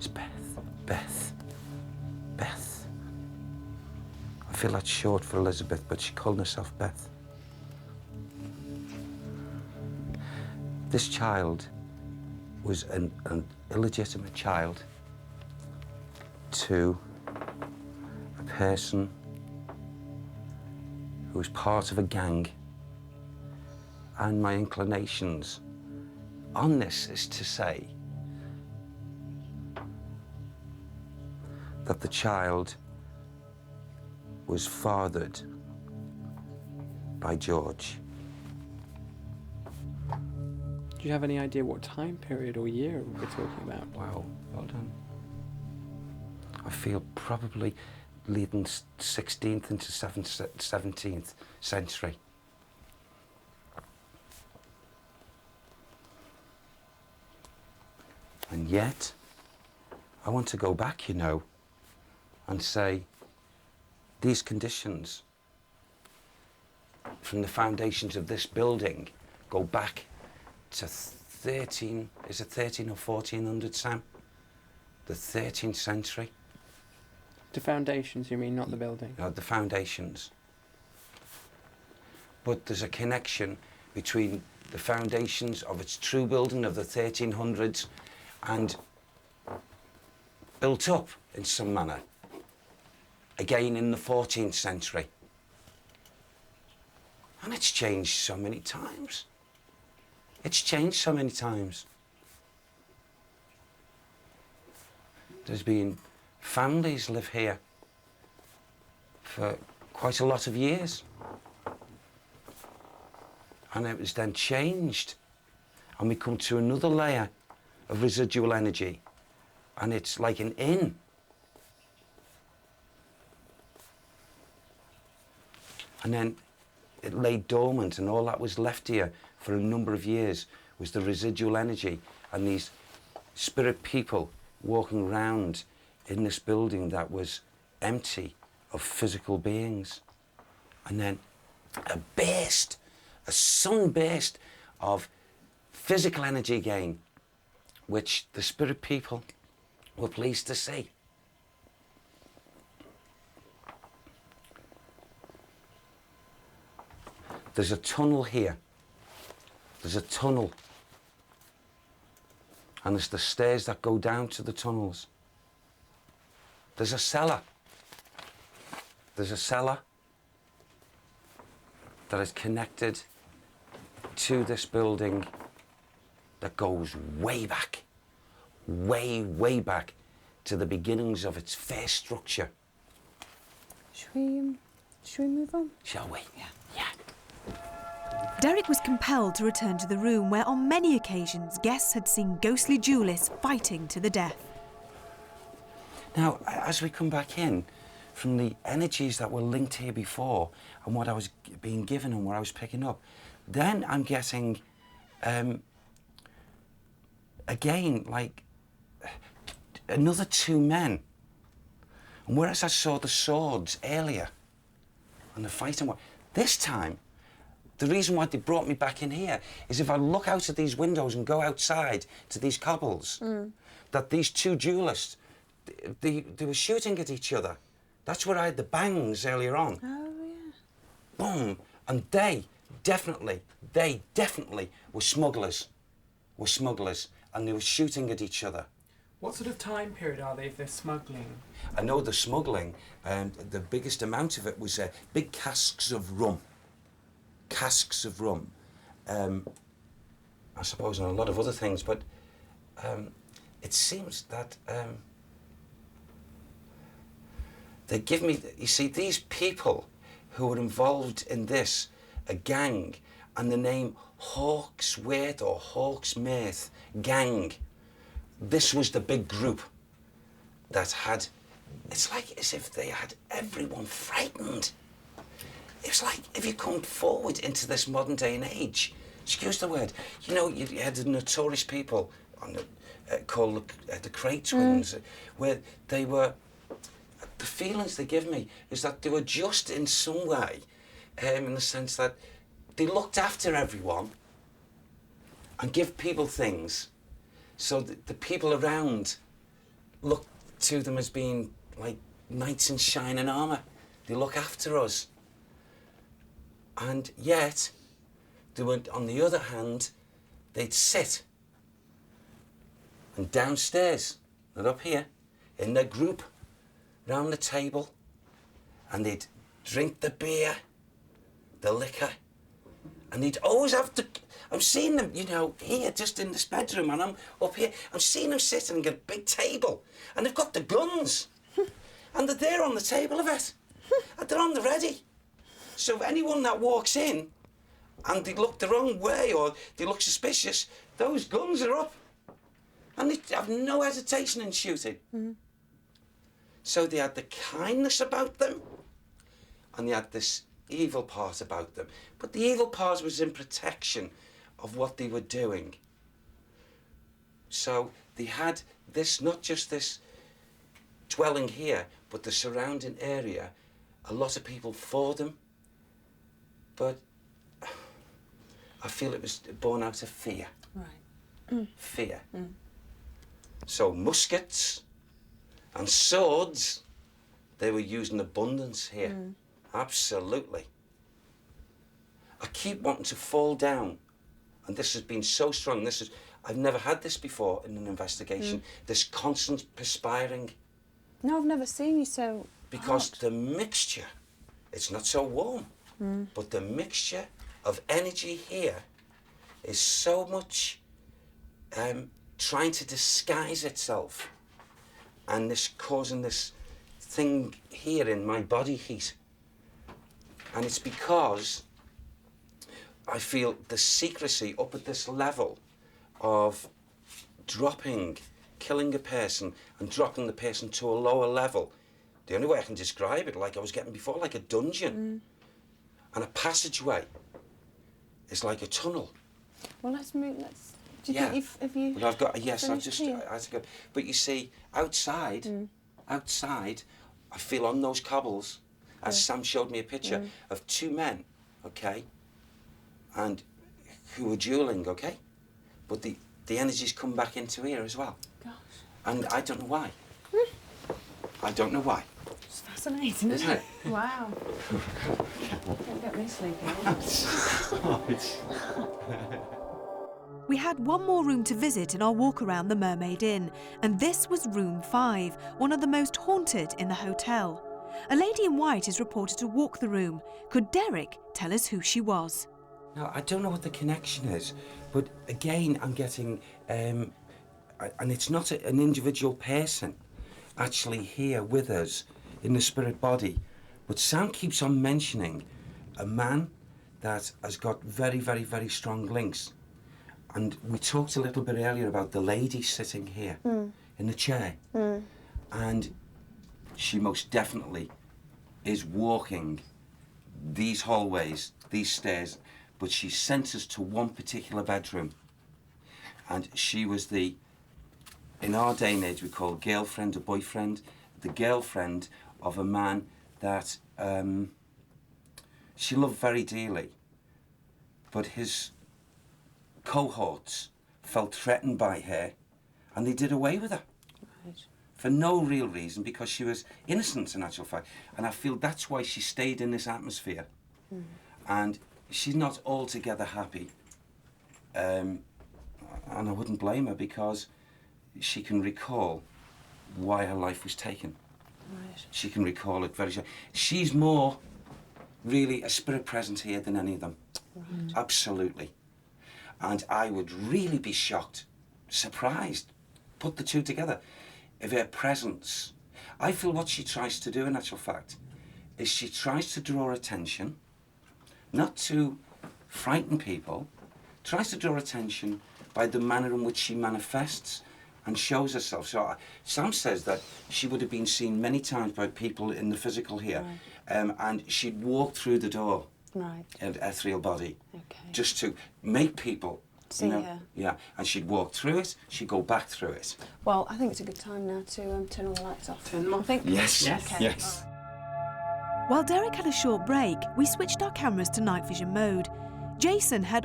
It's Beth. Beth. Beth. I feel that's short for Elizabeth, but she called herself Beth. This child was an illegitimate child to a person who was part of a gang, and my inclinations on this is to say that the child was fathered by George. Do you have any idea what time period or year we're talking about? Wow, well done. I feel probably leading 16th into 17th century. And yet, I want to go back, you know, and say these conditions from the foundations of this building go back to 13, is it 13 or 1400, Sam? The 13th century. The foundations, you mean, not the building? The foundations. But there's a connection between the foundations of its true building of the 1300s and built up in some manner again in the 14th century. And it's changed so many times. It's changed so many times. There's been families live here for quite a lot of years. And it was then changed. And we come to another layer of residual energy. And it's like an inn. And then it lay dormant, and all that was left here for a number of years was the residual energy and these spirit people walking around in this building that was empty of physical beings. And then a burst, a sunburst of physical energy again, which the spirit people were pleased to see. There's a tunnel here. There's a tunnel. And there's the stairs that go down to the tunnels. There's a cellar. There's a cellar that is connected to this building that goes way back, way back to the beginnings of its first structure. Should we move on? Shall we? Yeah. Derek was compelled to return to the room where on many occasions guests had seen ghostly duelists fighting to the death. Now, as we come back in, from the energies that were linked here before and what I was being given and what I was picking up, then I'm getting, again, like another two men. And whereas I saw the swords earlier and the fighting, this time, the reason why they brought me back in here is if I look out of these windows and go outside to these cobbles, that these two duelists, they were shooting at each other. That's where I had the bangs earlier on. Oh, yeah. Boom. And they definitely were smugglers. And they were shooting at each other. What sort of time period are they if they're smuggling? I know the smuggling, the biggest amount of it was big casks of rum. Casks of rum. I suppose, and a lot of other things, but it seems that they give me, you see, these people who were involved in this, a gang, and the name Hawksworth or Hawksmith Gang, this was the big group that had, it's like as if they had everyone frightened. It's like if you come forward into this modern day and age, excuse the word, you know, you had the notorious people on the, called the Cray twins, where they were, the feelings they give me is that they were just in some way, in the sense that they looked after everyone and give people things so that the people around look to them as being like knights in shining armour. They look after us. And yet, they would, on the other hand, they'd sit. And downstairs, not up here, in their group, round the table, and they'd drink the beer, the liquor, and they'd always have to... I'm seeing them, you know, here, just in this bedroom, and I'm up here. I'm seeing them sitting and get a big table, and they've got the guns, and they're there on the table of it, and they're on the ready. So if anyone that walks in, and they look the wrong way, or they look suspicious, those guns are up. And they have no hesitation in shooting. Mm-hmm. So they had the kindness about them, and they had this evil part about them. But the evil part was in protection of what they were doing. So they had this, not just this dwelling here, but the surrounding area, a lot of people for them. But I feel it was born out of fear. Right. Mm. Fear. Mm. So muskets and swords, they were used in abundance here. Mm. Absolutely. I keep wanting to fall down, and this has been so strong. I've never had this before in an investigation. This constant perspiring. No, I've never seen you so Because hot. the mixture, it's not so warm, but the mixture of energy here is so much trying to disguise itself, and this causing this thing here in my body heat. And it's because I feel the secrecy up at this level of killing a person and dropping the person to a lower level. The only way I can describe it, like I was getting before, like a dungeon. And a passageway is like a tunnel. Well, let's move. Do you think if you? But I've got yes. I've just here? I had to go. But you see, outside, I feel on those cobbles, as Sam showed me a picture of two men, okay, and who were dueling, okay, but the energies come back into here as well. Gosh. And I don't know why. I don't know why. It's fascinating, isn't it? Wow. Don't get me sleeping. We had one more room to visit in our walk around the Mermaid Inn, and this was room 5, one of the most haunted in the hotel. A lady in white is reported to walk the room. Could Derek tell us who she was? Now, I don't know what the connection is, but again, I'm getting, and it's not an individual person actually here with us in the spirit body, but Sam keeps on mentioning a man that has got very, very, very strong links. And we talked a little bit earlier about the lady sitting here in the chair. And she most definitely is walking these hallways, these stairs, but she sent us to one particular bedroom. And she was in our day and age we call girlfriend or boyfriend, the girlfriend of a man that she loved very dearly. But his cohorts felt threatened by her, and they did away with her. Right. For no real reason, because she was innocent in actual fact. And I feel that's why she stayed in this atmosphere. And she's not altogether happy. And I wouldn't blame her, because she can recall why her life was taken. Right. She can recall it very sure. She's more really a spirit presence here than any of them. Right. Absolutely. And I would really be shocked, surprised, put the two together, if her presence... I feel what she tries to do in actual fact is she tries to draw attention, not to frighten people, tries to draw attention by the manner in which she manifests and shows herself. So Sam says that she would have been seen many times by people in the physical here, and she'd walk through the door. Right. An ethereal body, Okay. just to make people See her. Yeah, and she'd walk through it, she'd go back through it. Well, I think it's a good time now to turn all the lights off. Turn them off? I think. Yes. Okay. Yes. While Derek had a short break, we switched our cameras to night vision mode. Jason had